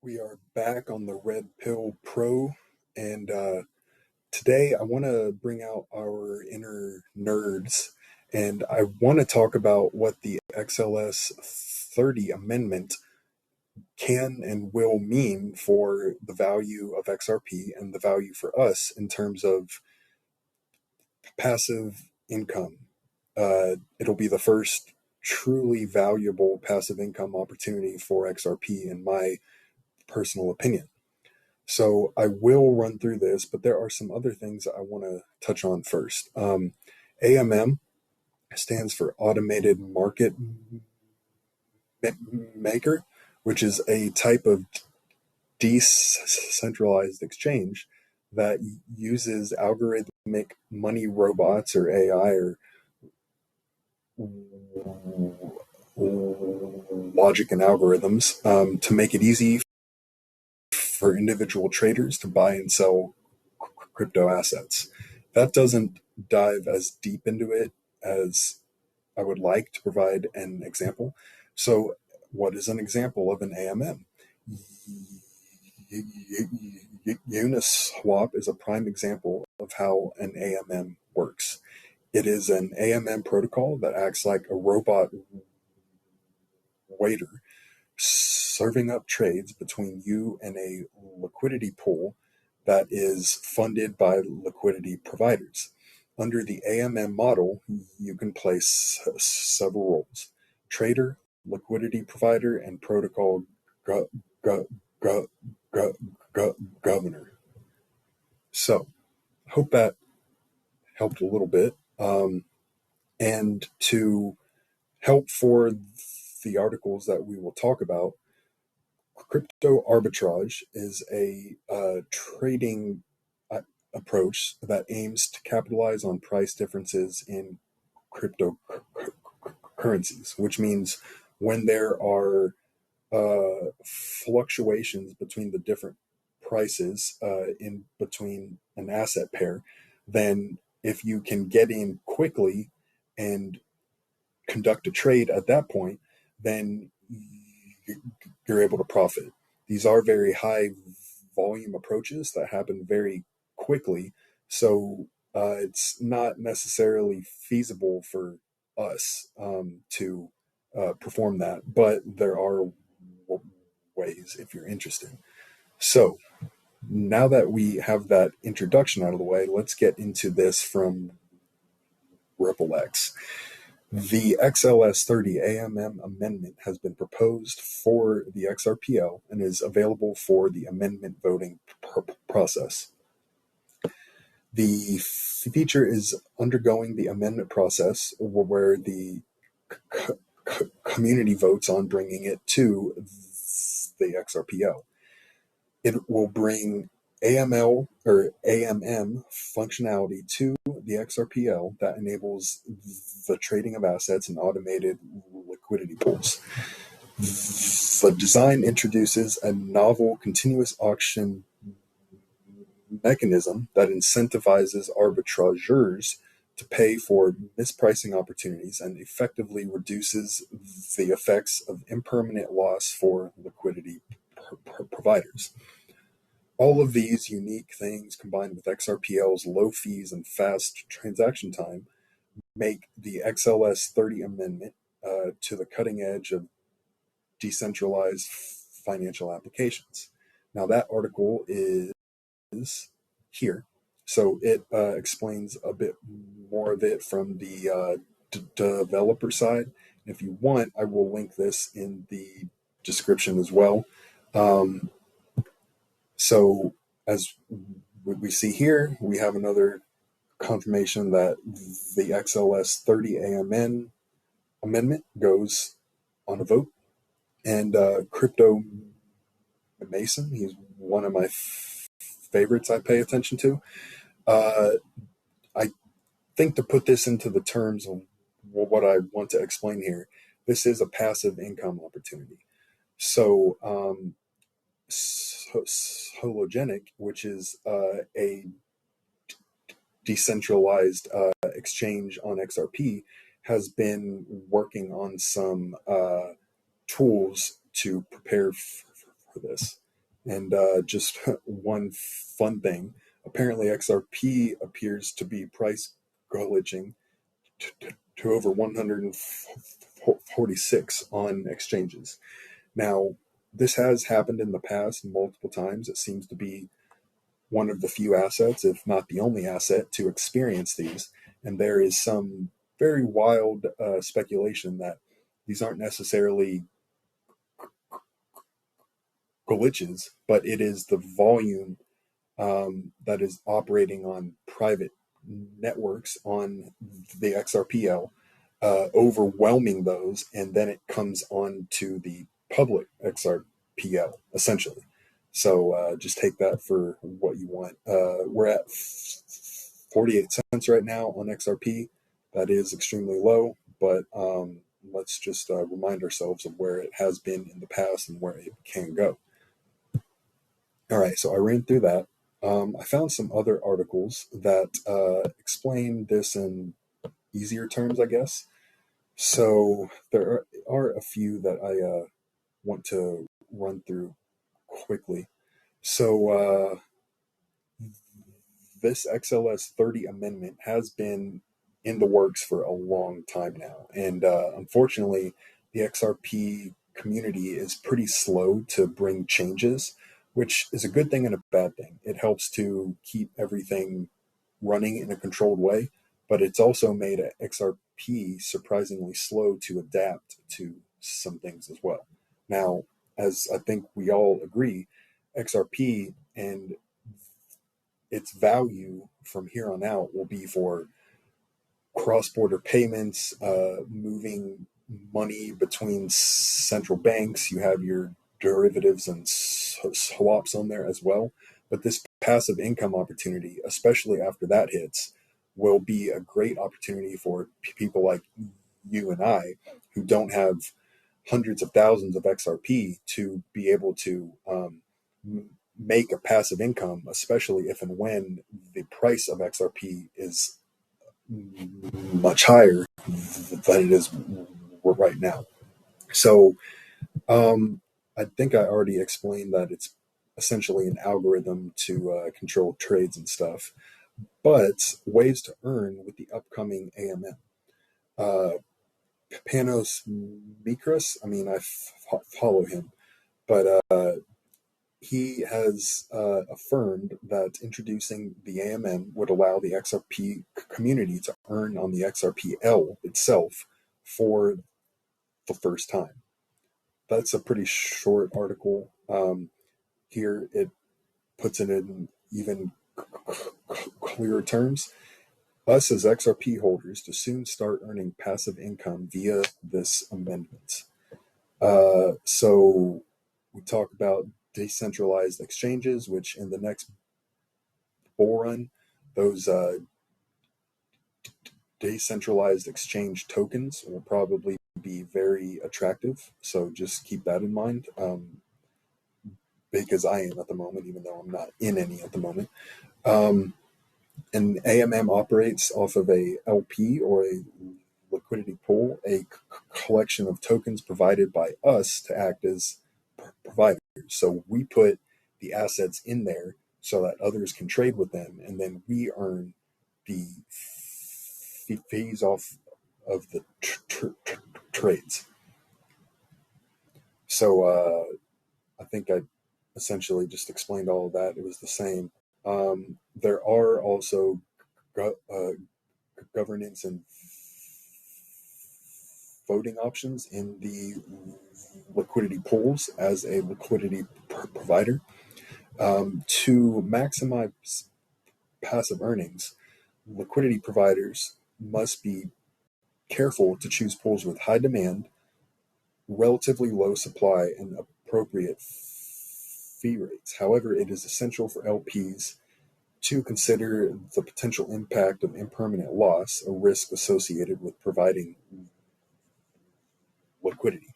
We are back on the Red Pill Pro, and today I want to bring out our inner nerds, and I want to talk about what the XLS 30 amendment can and will mean for the value of XRP and the value for us in terms of passive income. It'll be the first truly valuable passive income opportunity for XRP, in my personal opinion. So I will run through this, but there are some other things that I want to touch on first. AMM stands for Automated Market Maker, which is a type of decentralized exchange that uses algorithmic money robots, or AI, or logic and algorithms, to make it easy for individual traders to buy and sell crypto assets. That doesn't dive as deep into it as I would like to provide an example. So, what is an example of an AMM? Uniswap is a prime example of how an AMM works. It is an AMM protocol that acts like a robot waiter, serving up trades between you and a liquidity pool that is funded by liquidity providers. Under the AMM model, you can play several roles: trader, liquidity provider, and protocol go- go- go- governor. So, hope that helped a little bit. And to help for the articles that we will talk about, crypto arbitrage is a trading approach that aims to capitalize on price differences in cryptocurrencies, which means when there are fluctuations between the different prices in between an asset pair, then if you can get in quickly and conduct a trade at that point, then you're able to profit. These are very high volume approaches that happen very quickly, so it's not necessarily feasible for us to perform that, but there are ways if you're interested. So now that we have that introduction out of the way, let's get into this from RippleX. The XLS 30 AMM amendment has been proposed for the XRPL and is available for the amendment voting process. The feature is undergoing the amendment process, where the community votes on bringing it to the XRPL. It will bring AML or AMM functionality to the XRPL that enables the trading of assets and automated liquidity pools. The design introduces a novel continuous auction mechanism that incentivizes arbitrageurs to pay for mispricing opportunities and effectively reduces the effects of impermanent loss for liquidity providers. All of these unique things, combined with XRPL's low fees and fast transaction time, make the XLS 30 amendment to the cutting edge of decentralized financial applications. Now, that article is here, so it explains a bit more of it from the developer side. If you want, I will link this in the description as well. So as we see here, we have another confirmation that the XLS 30 AMN amendment goes on a vote. And Crypto Mason, he's one of my favorites I pay attention to. I think, to put this into the terms of what I want to explain here, this is a passive income opportunity. So Hologenic, which is a decentralized exchange on XRP, has been working on some tools to prepare for this. And just one fun thing, apparently XRP appears to be price glitching to over 146 on exchanges. Now, this has happened in the past multiple times. It seems to be one of the few assets, if not the only asset, to experience these. And there is some very wild speculation that these aren't necessarily glitches, but it is the volume that is operating on private networks on the XRPL, overwhelming those, and then it comes on to the public XRPL, essentially. So just take that for what you want. We're at 48 cents right now on XRP. That is extremely low, but let's just remind ourselves of where it has been in the past and where it can go. All right, so I ran through that. I found some other articles that explain this in easier terms, I guess. So there are a few that I want to run through quickly. So this XLS 30 amendment has been in the works for a long time now. And unfortunately, the XRP community is pretty slow to bring changes, which is a good thing and a bad thing. It helps to keep everything running in a controlled way, but it's also made XRP surprisingly slow to adapt to some things as well. Now, as I think we all agree, XRP and its value from here on out will be for cross-border payments, moving money between central banks. You have your derivatives and swaps on there as well. But this passive income opportunity, especially after that hits, will be a great opportunity for people like you and I who don't have hundreds of thousands of XRP to be able to make a passive income, especially if and when the price of XRP is much higher than it is right now. So I think I already explained that it's essentially an algorithm to control trades and stuff, but ways to earn with the upcoming AMM. Panos Mikras, I mean, I follow him, but he has affirmed that introducing the AMM would allow the XRP community to earn on the XRPL itself for the first time. That's a pretty short article. Here it puts it in even clearer terms. Us as XRP holders to soon start earning passive income via this amendment. So we talk about decentralized exchanges, which in the next bull run, those decentralized exchange tokens will probably be very attractive. So just keep that in mind, because I am at the moment, even though I'm not in any at the moment. And AMM operates off of a LP, or a liquidity pool, a collection of tokens provided by us to act as providers. So we put the assets in there so that others can trade with them, and then we earn the fees off of the trades. So I think I essentially just explained all of that. It was the same. There are also governance and voting options in the liquidity pools as a liquidity provider. To maximize passive earnings, liquidity providers must be careful to choose pools with high demand, relatively low supply, and appropriate fee rates. However, it is essential for LPs to consider the potential impact of impermanent loss, a risk associated with providing liquidity.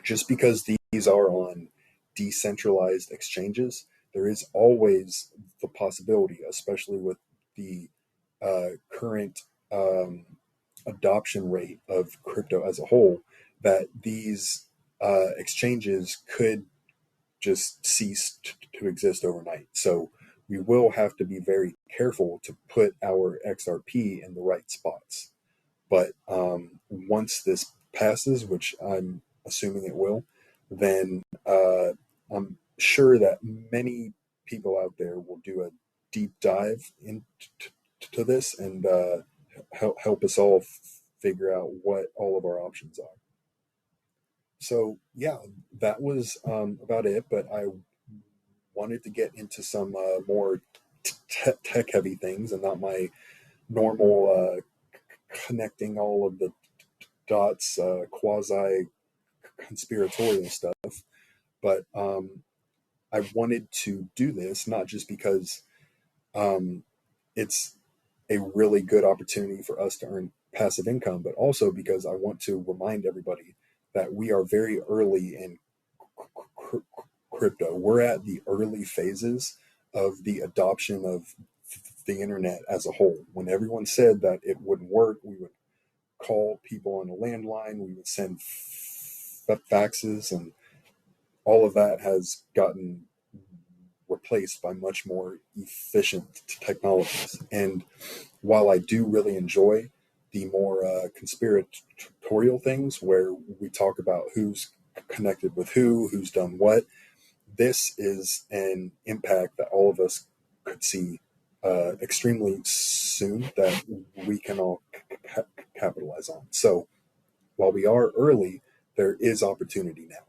Just because these are on decentralized exchanges, there is always the possibility, especially with the current adoption rate of crypto as a whole, that these exchanges could just cease to exist overnight. So we will have to be very careful to put our XRP in the right spots. But once this passes, which I'm assuming it will, then I'm sure that many people out there will do a deep dive into this and help us all figure out what all of our options are. So yeah, that was about it. But I wanted to get into some more tech heavy things and not my normal connecting all of the dots, quasi conspiratorial stuff. But I wanted to do this not just because it's a really good opportunity for us to earn passive income, but also because I want to remind everybody that we are very early in crypto. We're at the early phases of the adoption of the internet as a whole. When everyone said that it wouldn't work, we would call people on a landline, we would send faxes, and all of that has gotten replaced by much more efficient technologies. And while I do really enjoy the more conspiratorial things where we talk about who's connected with who's done what, this is an impact that all of us could see extremely soon that we can all capitalize on. So while we are early, there is opportunity now.